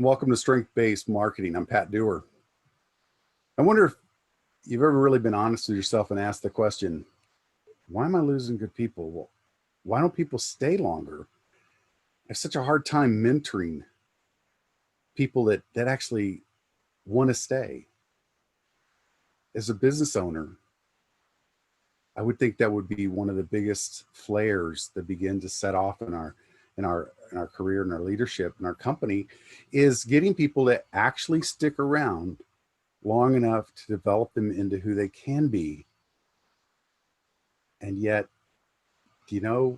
welcome to Strength-Based Marketing. I'm Pat Dewar. I wonder if you've ever really been honest with yourself and asked the question, why am I losing good people? Well, why don't people stay longer? I have such a hard time mentoring people that actually want to stay. As a business owner, I would think that would be one of the biggest flares that begin to set off in our career, in our leadership, in our company, is getting people to actually stick around long enough to develop them into who they can be. And yet, do you know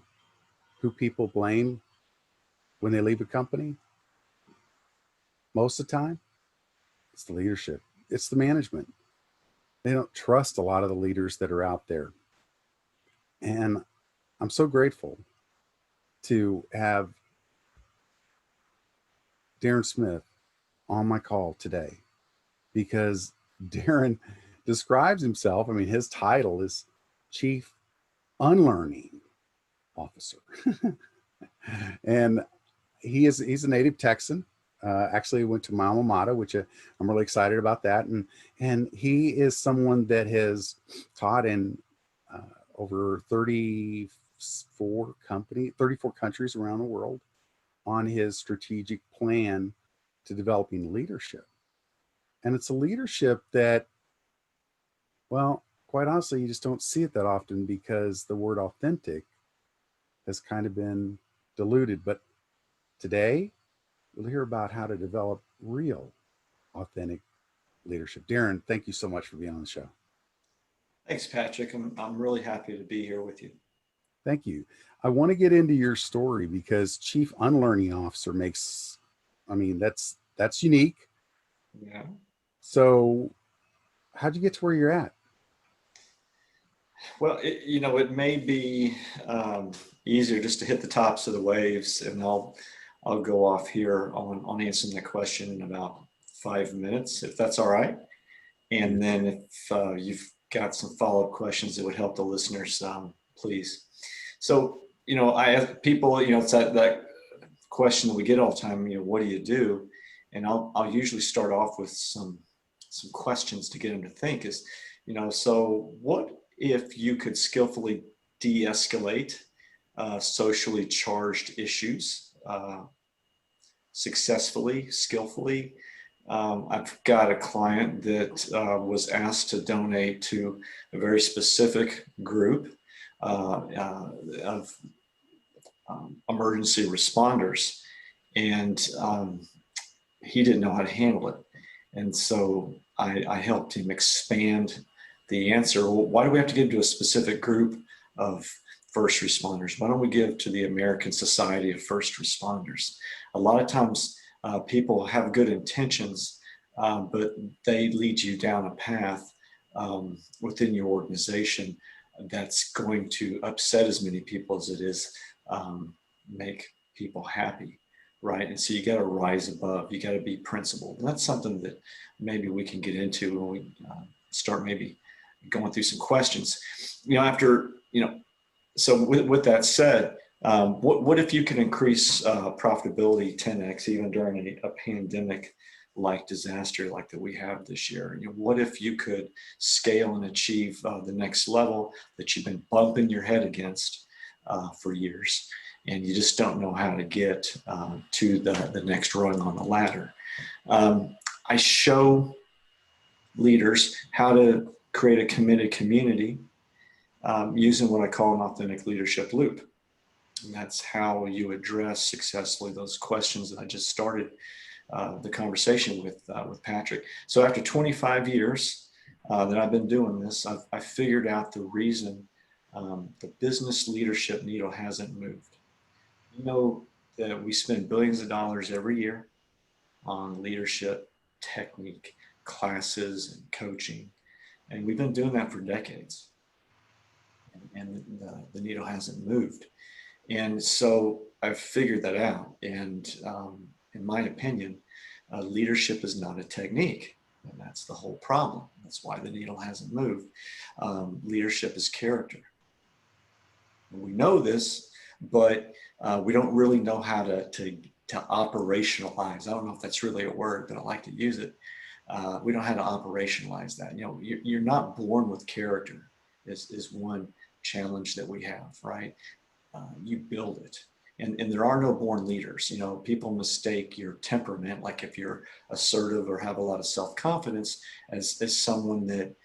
who people blame when they leave a company? Most of the time, it's the leadership. It's the management. They don't trust a lot of the leaders that are out there. And I'm so grateful to have Darren Smith on my call today, because Darren describes himself, I mean, his title is Chief Unlearning Officer. And he's a native Texan. Actually went to my alma mater, which I'm really excited about that. And he is someone that has taught in over 34 countries around the world on his strategic plan to developing leadership. And it's a leadership that, well, quite honestly, you just don't see it that often because the word authentic has kind of been diluted. But today, we'll hear about how to develop real, authentic leadership. Darren, thank you so much for being on the show. Thanks, Patrick. I'm really happy to be here with you. Thank you. I want to get into your story because Chief Unlearning Officer makes, I mean, that's unique. Yeah. So how'd you get to where you're at? Well, it may be easier just to hit the tops of the waves, and I'll go off here on answering that question in about 5 minutes, if that's all right. And then if you've got some follow-up questions that would help the listeners, please. So, I have people, it's that question that we get all the time, what do you do? And I'll usually start off with some questions to get them to think is, so what if you could skillfully de-escalate socially charged issues successfully, skillfully? I've got a client that was asked to donate to a very specific group of emergency responders, and he didn't know how to handle it. And so I helped him expand the answer. Well, why do we have to give to a specific group of first responders? Why don't we give to the American Society of First Responders? A lot of times people have good intentions, but they lead you down a path within your organization that's going to upset as many people as it is make people happy, right? And so you got to rise above, you got to be principled. And that's something that maybe we can get into when we start maybe going through some questions. So with that said, what if you can increase profitability 10x even during a pandemic-like disaster like that we have this year? What if you could scale and achieve the next level that you've been bumping your head against for years, and you just don't know how to get to the next rung on the ladder? I show leaders how to create a committed community using what I call an authentic leadership loop. And that's how you address successfully those questions that I just started the conversation with Patrick. So after 25 years that I've been doing this, I've figured out the reason the business leadership needle hasn't moved. That we spend billions of dollars every year on leadership technique, classes, and coaching. And we've been doing that for decades. And the needle hasn't moved. And so I've figured that out. And in my opinion, leadership is not a technique. And that's the whole problem. That's why the needle hasn't moved. Leadership is character. And we know this, but we don't really know how to operationalize. I don't know if that's really a word, but I like to use it. We don't have to operationalize that. You know, you're not born with character is one challenge that we have, right? You build it. And there are no born leaders. You know, people mistake your temperament, like if you're assertive or have a lot of self-confidence, as someone that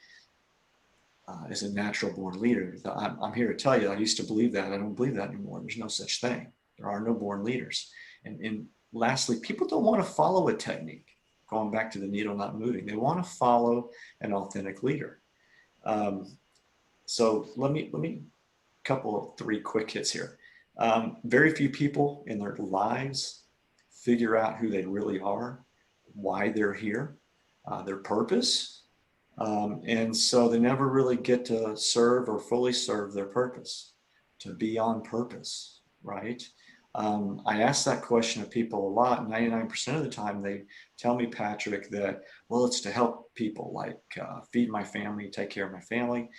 is a natural born leader. I'm here to tell you, I used to believe that. I don't believe that anymore. There's no such thing. There are no born leaders. And lastly, people don't want to follow a technique. Going back to the needle not moving, they want to follow an authentic leader. So let me three quick hits here. Very few people in their lives figure out who they really are, why they're here, their purpose. And so they never really get to serve or fully serve their purpose, to be on purpose, right? I ask that question of people a lot. 99% of the time they tell me, Patrick, that, well, it's to help people, like feed my family, take care of my family.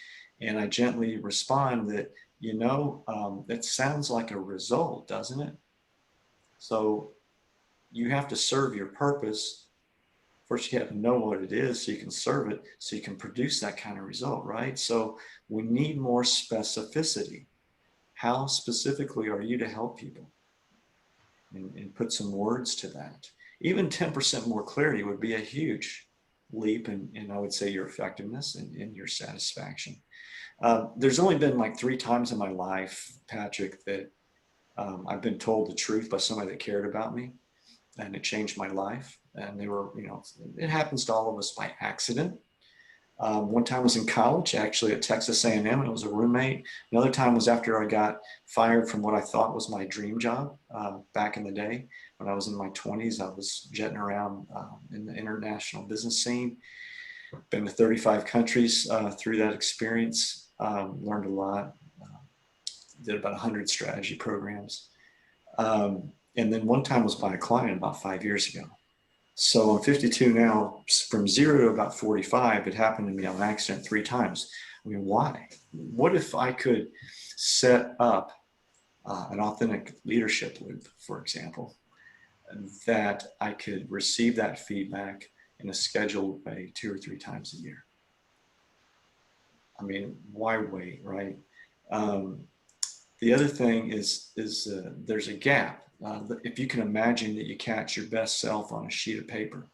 And I gently respond that, you know, that sounds like a result, doesn't it? So you have to serve your purpose. First, you have to know what it is so you can serve it, so you can produce that kind of result, right? So we need more specificity. How specifically are you to help people? And put some words to that. Even 10% more clarity would be a huge leap in I would say, your effectiveness and your satisfaction. There's only been like 3 times in my life, Patrick, that I've been told the truth by somebody that cared about me, and it changed my life. And they were, you know, it happens to all of us by accident. One time was in college, actually at Texas A&M, and it was a roommate. Another time was after I got fired from what I thought was my dream job back in the day. When I was in my 20s, I was jetting around in the international business scene. Been to 35 countries through that experience, learned a lot, did about 100 strategy programs. And then one time was by a client about 5 years ago. So I'm 52 now, from 0 to about 45, it happened to me on accident 3 times. I mean, why? What if I could set up an authentic leadership loop, for example, that I could receive that feedback in a scheduled way 2 or 3 times a year? I mean, why wait, right? The other thing is there's a gap. If you can imagine that you catch your best self on a sheet of paper,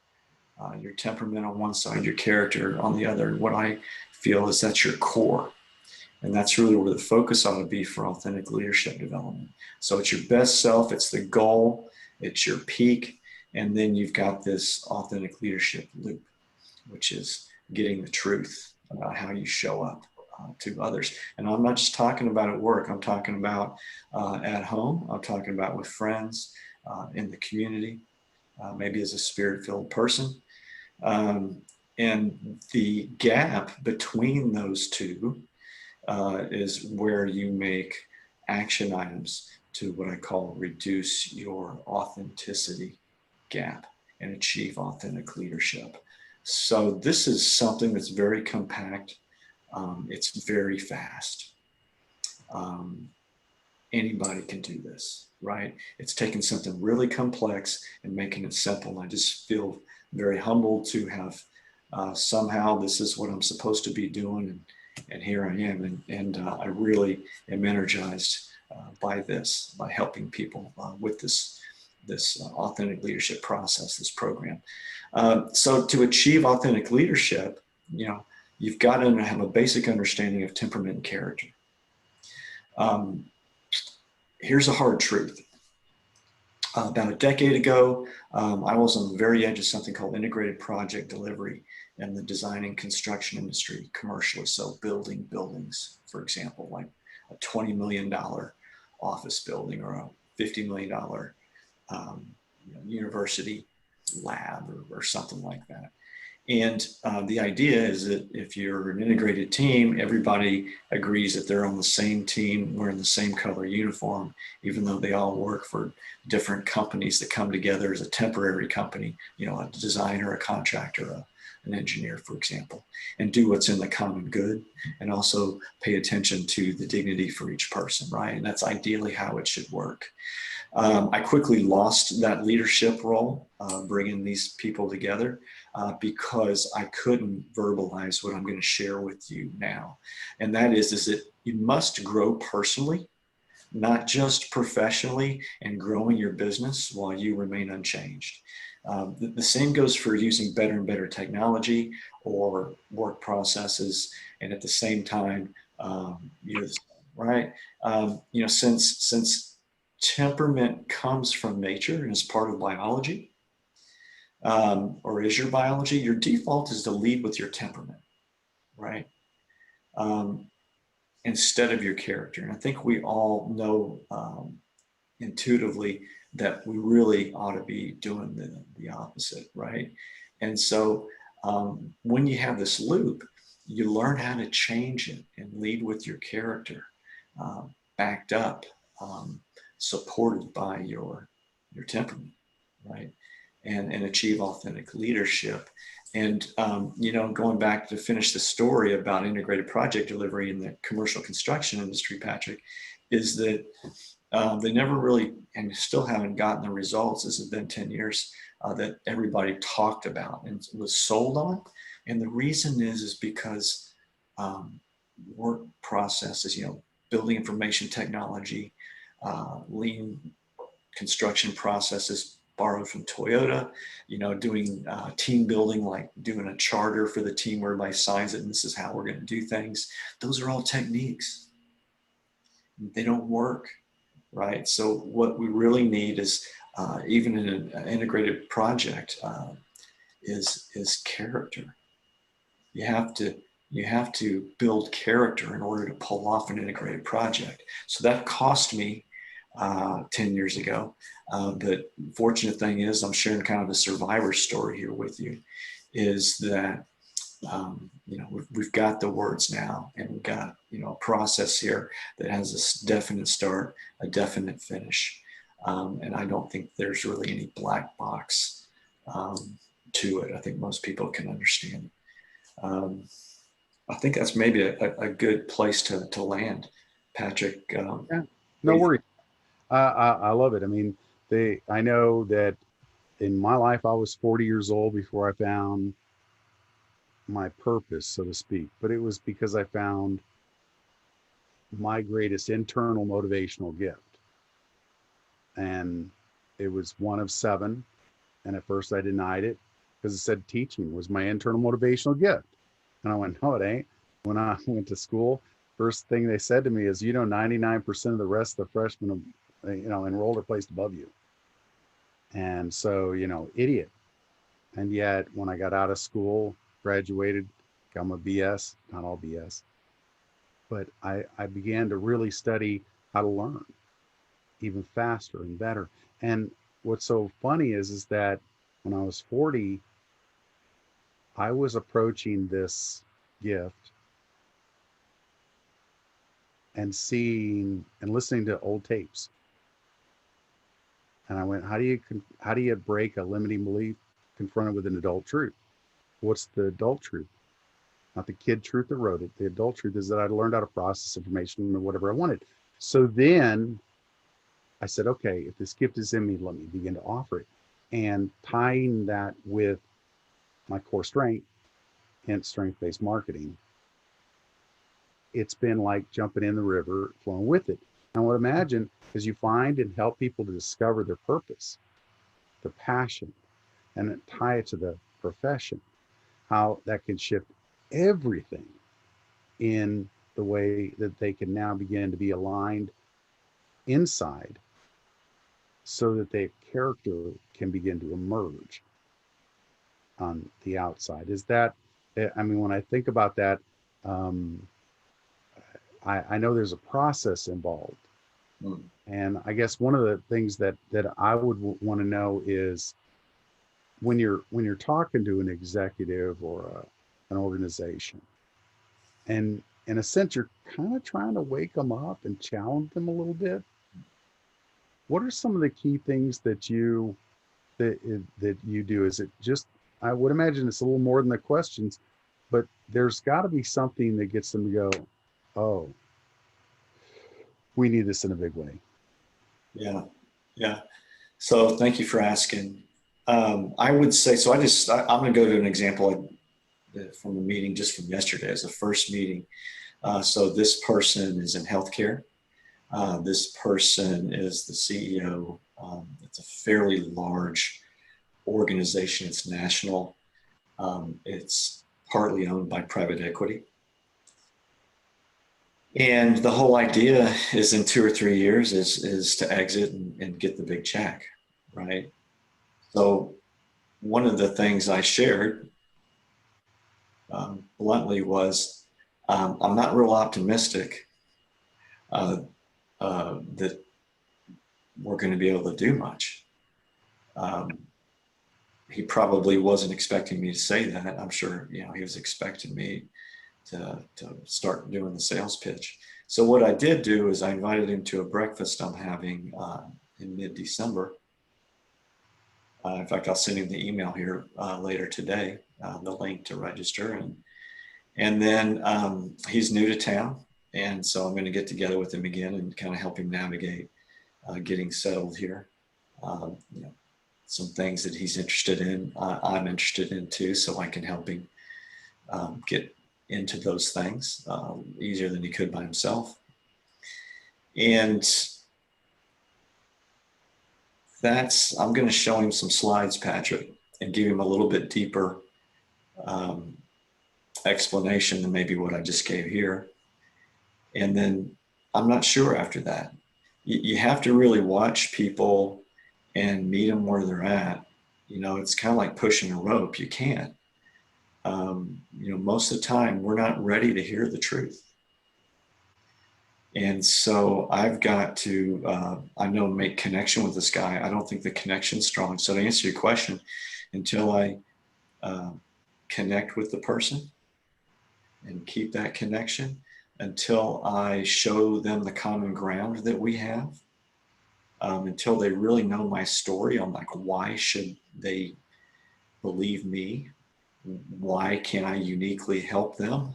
your temperament on one side, your character on the other, what I feel is that's your core. And that's really where the focus ought to be for authentic leadership development. So it's your best self, it's the goal, it's your peak, and then you've got this authentic leadership loop, which is getting the truth about how you show up to others. And I'm not just talking about at work, I'm talking about at home, I'm talking about with friends, in the community, maybe as a spirit-filled person. And the gap between those two is where you make action items to what I call reduce your authenticity gap and achieve authentic leadership. So this is something that's very compact. It's very fast. Anybody can do this, right? It's taking something really complex and making it simple. I just feel very humbled to have somehow this is what I'm supposed to be doing, and here I am, and I really am energized by this, by helping people with this authentic leadership process, this program. So to achieve authentic leadership, you know, you've got to have a basic understanding of temperament and character. Here's a hard truth. About a decade ago, I was on the very edge of something called integrated project delivery in the design and construction industry commercially. So building buildings, for example, like a $20 million office building or a $50 million university lab or something like that. And the idea is that if you're an integrated team, everybody agrees that they're on the same team, wearing the same color uniform, even though they all work for different companies that come together as a temporary company, you know, a designer, a contractor, an engineer, for example, and do what's in the common good, and also pay attention to the dignity for each person, right? And that's ideally how it should work. I quickly lost that leadership role, bringing these people together, because I couldn't verbalize what I'm going to share with you now. And that is that you must grow personally, not just professionally, and growing your business while you remain unchanged. The same goes for using better and better technology or work processes, and at the same time, right? Since temperament comes from nature and is part of biology, or is your biology, your default is to lead with your temperament, right? Instead of your character. And I think we all know intuitively that we really ought to be doing the opposite, right? And so when you have this loop, you learn how to change it and lead with your character, backed up, supported by your temperament, right? And achieve authentic leadership. And, going back to finish the story about integrated project delivery in the commercial construction industry, Patrick, is that they never really, and still haven't gotten the results, this has been 10 years, that everybody talked about and was sold on. And the reason is because work processes, building information technology, lean construction processes borrowed from Toyota, doing team building, like doing a charter for the team where everybody signs it and this is how we're going to do things. Those are all techniques. They don't work, right? So what we really need is, even in an integrated project, is character. You have to build character in order to pull off an integrated project. So that cost me 10 years ago. But fortunate thing is, I'm sharing kind of a survivor story here with you, is that, we've got the words now, and we've got, a process here that has a definite start, a definite finish. And I don't think there's really any black box to it. I think most people can understand. I think that's maybe a good place to land, Patrick. Yeah, no worries. I love it. I mean, I know that in my life, I was 40 years old before I found my purpose, so to speak, but it was because I found my greatest internal motivational gift. And it was one of seven. And at first I denied it because it said teaching was my internal motivational gift. And I went, no, it ain't. When I went to school, first thing they said to me is, 99% of the rest of the freshmen, enrolled or placed above you. And so, idiot. And yet when I got out of school, graduated, got my BS, not all BS, but I began to really study how to learn even faster and better. And what's so funny is that when I was 40, I was approaching this gift and seeing and listening to old tapes. And I went, how do you break a limiting belief confronted with an adult truth? What's the adult truth? Not the kid truth that wrote it. The adult truth is that I learned how to process information or whatever I wanted. So then I said, okay, if this gift is in me, let me begin to offer it. And tying that with my core strength, hence strength-based marketing, it's been like jumping in the river, flowing with it. And what I imagine is you find and help people to discover their purpose, their passion, and tie it to the profession, how that can shift everything in the way that they can now begin to be aligned inside so that their character can begin to emerge on the outside. Is that, when I think about that, I know there's a process involved. And I guess one of the things that I would want to know is when you're talking to an executive or an organization, and in a sense, you're kind of trying to wake them up and challenge them a little bit. What are some of the key things that you do? Is it just I would imagine it's a little more than the questions, but there's got to be something that gets them to go, oh, we need this in a big way. Yeah. Yeah. So thank you for asking. I would say, so I'm going to go to an example from a meeting just from yesterday as a first meeting. So this person is in healthcare. This person is the CEO. It's a fairly large organization. It's national. It's partly owned by private equity. And the whole idea is in 2 or 3 years is to exit and get the big check, right? So one of the things I shared bluntly was I'm not real optimistic that we're going to be able to do much. He probably wasn't expecting me to say that. I'm sure, he was expecting me to start doing the sales pitch. So what I did do is I invited him to a breakfast I'm having in mid-December. In fact, I'll send him the email here later today, the link to register. And then he's new to town. And so I'm going to get together with him again and kind of help him navigate getting settled here. Some things that he's interested in, I'm interested in too, so I can help him get into those things easier than he could by himself. And I'm going to show him some slides, Patrick, and give him a little bit deeper explanation than maybe what I just gave here. And then I'm not sure after that. You have to really watch people and meet them where they're at. It's kind of like pushing a rope. You can't. Most of the time we're not ready to hear the truth. And so I've got to, make connection with this guy. I don't think the connection's strong. So to answer your question, until I connect with the person and keep that connection, until I show them the common ground that we have, until they really know my story on why should they believe me? Why can I uniquely help them?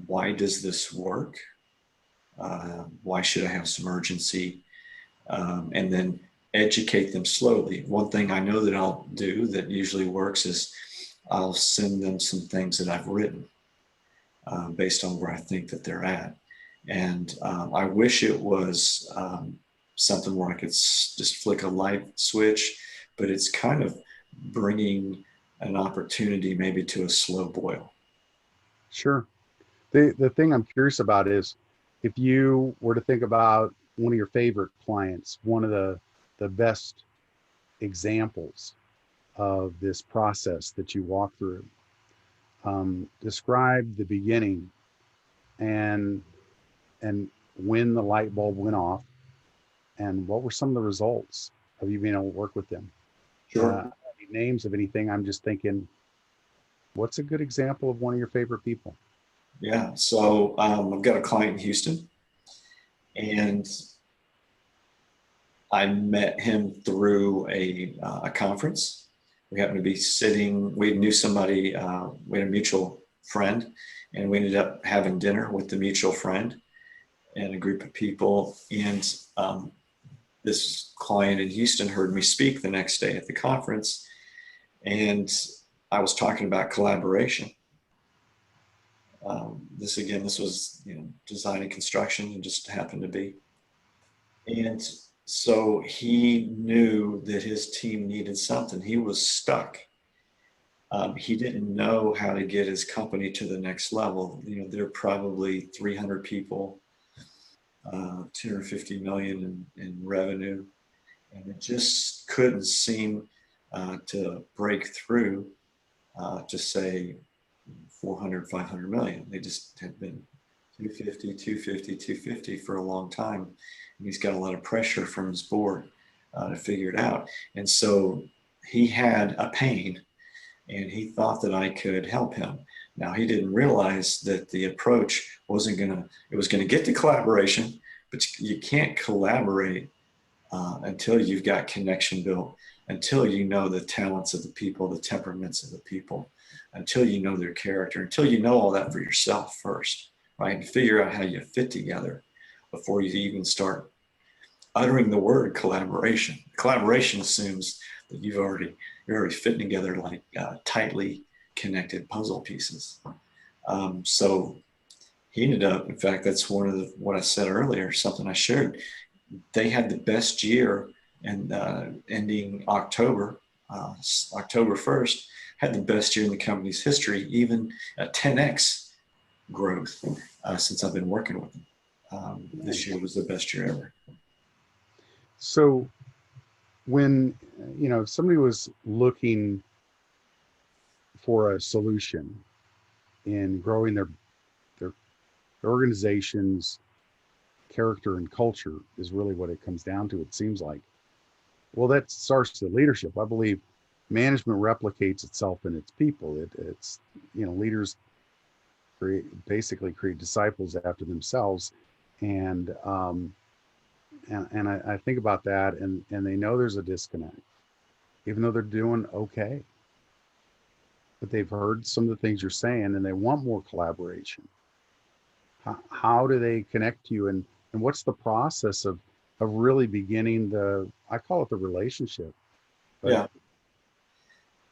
Why does this work? Why should I have some urgency? And then educate them slowly. One thing I know that I'll do that usually works is I'll send them some things that I've written based on where I think that they're at. And I wish it was something where I could just flick a light switch, but it's kind of bringing an opportunity maybe to a slow boil. Sure. The thing I'm curious about is if you were to think about one of your favorite clients, one of the best examples of this process that you walk through, describe the beginning and when the light bulb went off and what were some of the results of you being able to work with them. Sure. Any names of anything? I'm just thinking, what's a good example of one of your favorite people? Yeah. So I've got a client in Houston, and I met him through a conference. We happened to be sitting, we knew somebody, we had a mutual friend, and we ended up having dinner with the mutual friend and a group of people. And this client in Houston heard me speak the next day at the conference, and I was talking about collaboration. This was design and construction, and just happened to be. And so he knew that his team needed something. He was stuck. He didn't know how to get his company to the next level. There are probably 300 people, 250 million in revenue, and it just couldn't seem to break through to say 400, 500 million. They just had been 250, 250, 250 for a long time. And he's got a lot of pressure from his board to figure it out. And so he had a pain, and he thought that I could help him. Now, he didn't realize that the approach it was going to get to collaboration, but you can't collaborate until you've got connection built. until you know the talents of the people, the temperaments of the people, until you know their character, until you know all that for yourself first, right? And figure out how you fit together before you even start uttering the word collaboration. Collaboration assumes that you're already fitting together like tightly connected puzzle pieces. So he ended up, in fact, that's one of what I said earlier, something I shared. They had the best year, and ending October 1st, had the best year in the company's history, even 10x growth since I've been working with them. This year was the best year ever. So when, somebody was looking for a solution in growing their organization's character and culture is really what it comes down to, it seems like. Well, that starts with leadership. I believe management replicates itself in its people. It's leaders basically create disciples after themselves, and I think about that, and they know there's a disconnect, even though they're doing okay. But they've heard some of the things you're saying, and they want more collaboration. How do they connect to you, and what's the process of really beginning I call it the relationship? But yeah.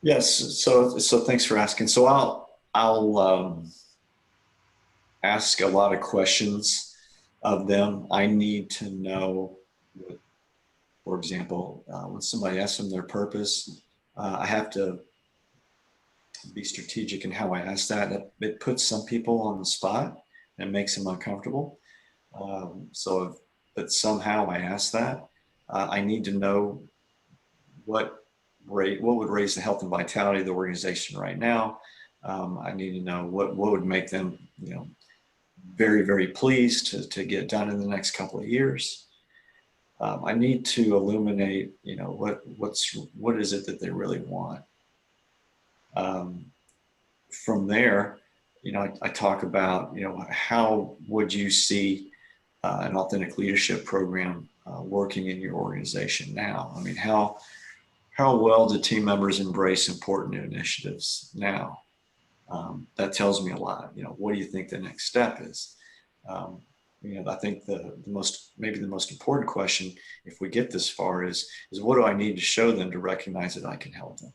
Yes. So thanks for asking. So I'll ask a lot of questions of them. I need to know, for example, when somebody asks them their purpose, I have to be strategic in how I ask that. It puts some people on the spot and makes them uncomfortable. But somehow I ask that. I need to know what would raise the health and vitality of the organization right now. I need to know what would make them, very, very pleased to get done in the next couple of years. I need to illuminate, what is it that they really want. From there, I talk about, how would you see an authentic leadership program working in your organization now? I mean, how well do team members embrace important new initiatives now? That tells me a lot. What do you think the next step is? I think maybe the most important question, if we get this far, is what do I need to show them to recognize that I can help them?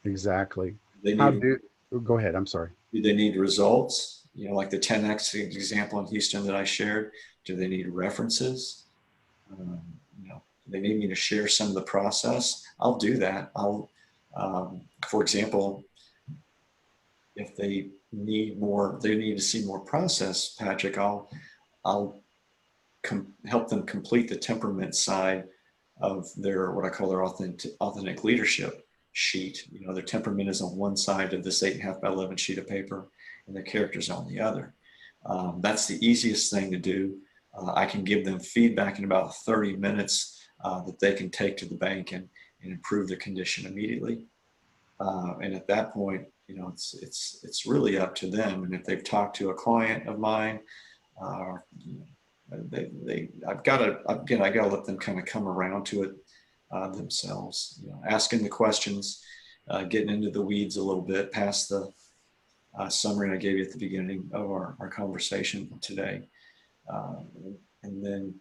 Exactly. Go ahead. I'm sorry. Do they need results? Like the 10x example in Houston that I shared. Do they need references? They need me to share some of the process. I'll do that. For example, if they need to see more process, Patrick, I'll help them complete the temperament side of what I call their authentic leadership sheet. Their temperament is on one side of this 8.5 by 11 sheet of paper, and their character's on the other. That's the easiest thing to do. I can give them feedback in about 30 minutes that they can take to the bank and improve their condition immediately. And at that point, it's really up to them. And if they've talked to a client of mine, I've got to let them kind of come around to it themselves. Asking the questions, getting into the weeds a little bit, past the summary I gave you at the beginning of our conversation today, and then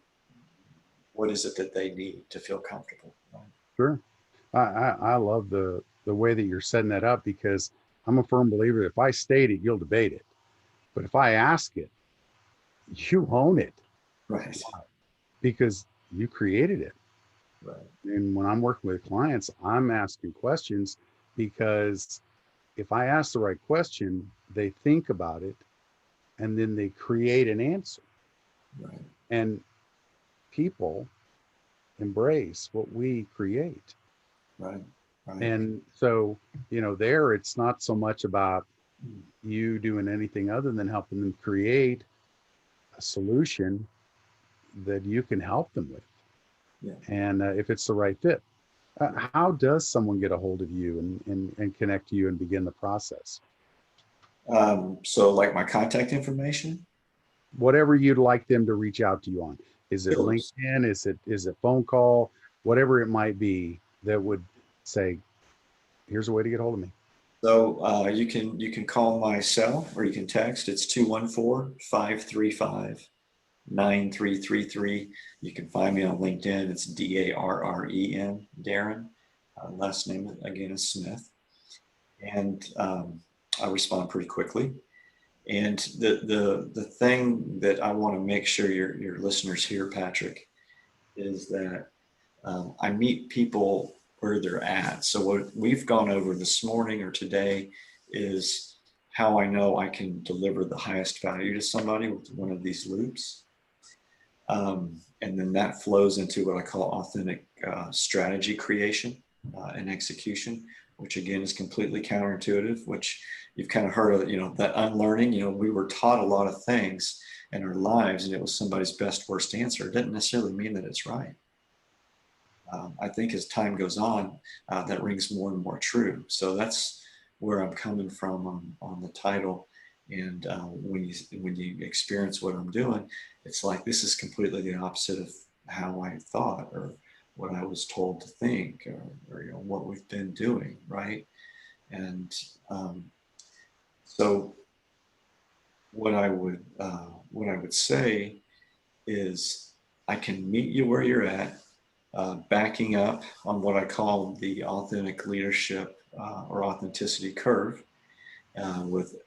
what is it that they need to feel comfortable? Sure. I love the way that you're setting that up, because I'm a firm believer that if I state it, you'll debate it. But if I ask it, you own it. Right. Because you created it. Right. And when I'm working with clients, I'm asking questions, because if I ask the right question, they think about it and then they create an answer. Right. And people embrace what we create. Right. Right. And so, there it's not so much about you doing anything other than helping them create a solution that you can help them with. Yeah. And if it's the right fit. How does someone get a hold of you and connect to you and begin the process? So like my contact information? Whatever you'd like them to reach out to you on. Is it Sure. LinkedIn? Is it phone call? whatever it might be that would say, here's a way to get hold of me. So you can call my cell or you can text. It's 214-535-9333. You can find me on LinkedIn. It's Darren, Darren. Last name again is Smith. And I respond pretty quickly. And the thing that I want to make sure your listeners hear, Patrick, is that I meet people where they're at. So what we've gone over this morning or today is how I know I can deliver the highest value to somebody with one of these loops. And then that flows into what I call authentic strategy creation and execution, which again is completely counterintuitive, which you've kind of heard of, that unlearning. We were taught a lot of things in our lives and it was somebody's best, worst answer. It doesn't necessarily mean that it's right. I think as time goes on, that rings more and more true. So that's where I'm coming from on the title. And when you experience what I'm doing, it's like this is completely the opposite of how I thought or what I was told to think or what we've been doing, right? And so what I would say is I can meet you where you're at, backing up on what I call the authentic leadership or authenticity curve with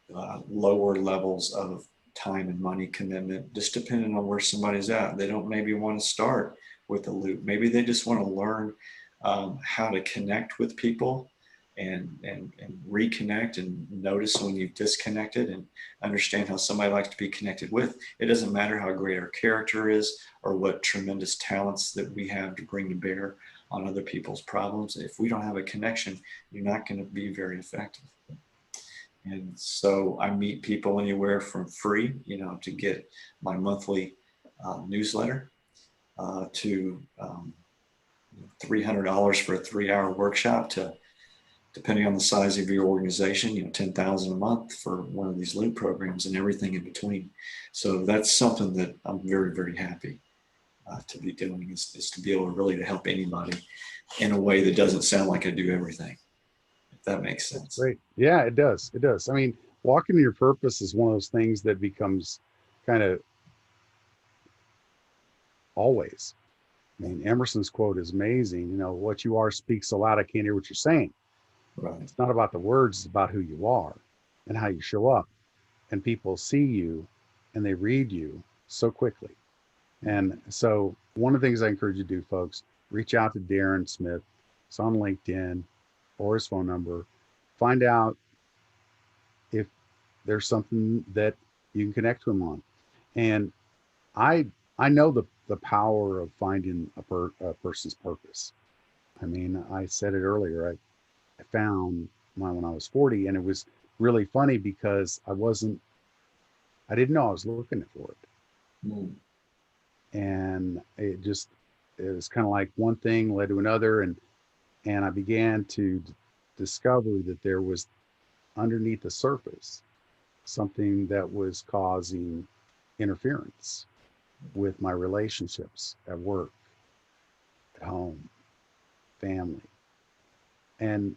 lower levels of time and money commitment, just depending on where somebody's at. They don't maybe want to start with a loop. Maybe they just want to learn how to connect with people and reconnect and notice when you've disconnected and understand how somebody likes to be connected with. It doesn't matter how great our character is or what tremendous talents that we have to bring to bear on other people's problems. If we don't have a connection, you're not going to be very effective. And so I meet people anywhere from free, to get my monthly newsletter to $300 for a 3-hour workshop to, depending on the size of your organization, $10,000 a month for one of these loop programs and everything in between. So that's something that I'm very, very happy to be doing is to be able to really to help anybody in a way that doesn't sound like I do everything. If that makes sense. Great. Yeah, it does. It does. I mean, walking in your purpose is one of those things that becomes kind of always. I mean, Emerson's quote is amazing. What you are speaks so loud, I can't hear what you're saying. Right. It's not about the words, it's about who you are and how you show up. And people see you and they read you so quickly. And so one of the things I encourage you to do, folks, reach out to Darren Smith. It's on LinkedIn or his phone number. Find out if there's something that you can connect to him on. And I know the power of finding a person's purpose. I mean, I said it earlier. I found mine when I was 40, and it was really funny because I didn't know I was looking for it. Mm. And it was kind of like one thing led to another, and I began to discover that there was underneath the surface something that was causing interference with my relationships at work, at home, family. And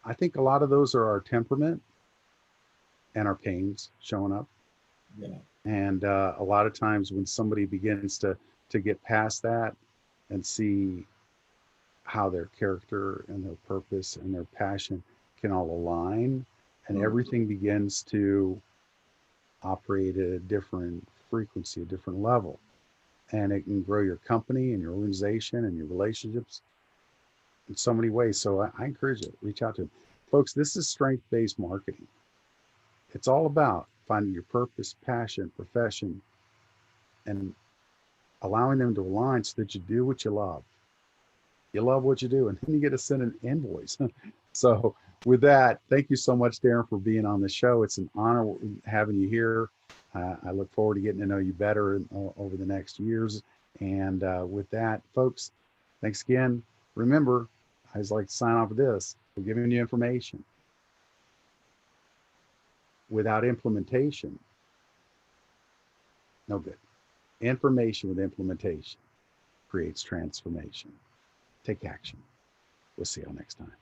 I think a lot of those are our temperament and our pains showing up. Yeah. And a lot of times when somebody begins to get past that and see how their character and their purpose and their passion can all align, and everything begins to operate at a different frequency, a different level, and it can grow your company and your organization and your relationships in so many ways. So I encourage you, reach out to them. Folks, this is strength-based marketing. It's all about finding your purpose, passion, profession, and allowing them to align so that you do what you love. You love what you do, and then you get to send an invoice. So with that, thank you so much, Darren, for being on the show. It's an honor having you here. I look forward to getting to know you better over the next years. And with that, folks, thanks again. Remember, I just like to sign off with this. We're giving you information. Without implementation, no good. Information with implementation creates transformation. take action. We'll see y'all next time.